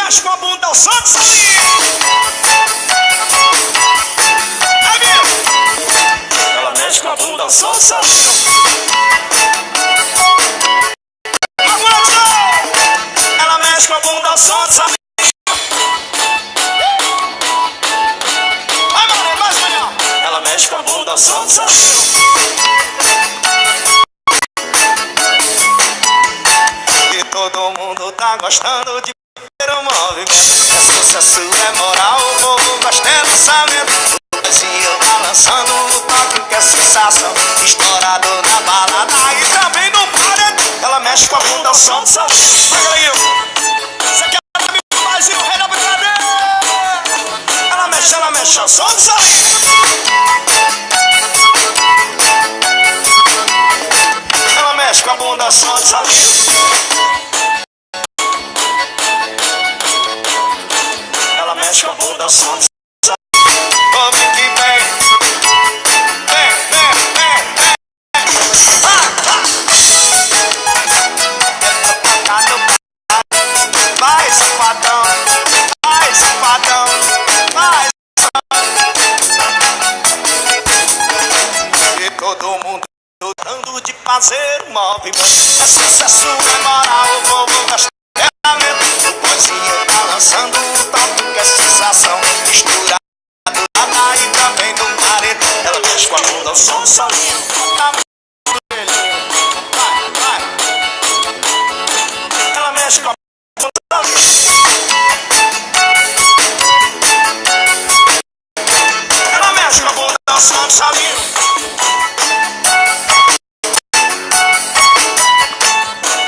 mexe com a bunda, solta essa linha. Vai, meu. Ela mexe com a bunda, solta essa linha. Ela mexe com a bunda, solta essa linha. Vai, Maria, vai, Maria. Ela mexe com a bunda, solta essa linha. Todo mundo tá gostando de ver o movimento. Sucesso é moral, o povo gosta é lançamento. O pezinho balançando no toque que é sensação. Estourado na balada e também no paredão. Ela mexe com a bunda, solta essa linha. Vai, galerinha. Você quer mais e o rei da brincadeira? Ela mexe, solta essa linha. Ela mexe com a bunda, solta essa linha. Mexe com a bunda, solta essa linha. Oh, vem que vem. Vem, vem, vem, vem. Vai, safadão. Vai, safadão. Vai, safadão. E todo mundo tentando de fazer um movimento. Sucesso é moral, o povo gosta de lamento. O poesia tá lançando o toque que é sensação. Misturado na baia e também no paredão. Ela mexe com a bunda, solta essa linha. Vai, vai. Ela mexe com a bunda, ela mexe com a bunda, solta essa linha.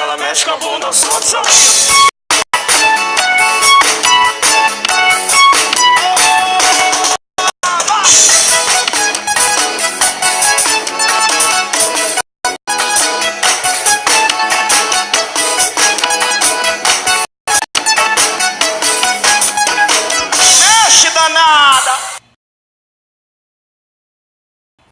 Ela mexe com a bunda, solta essa linha.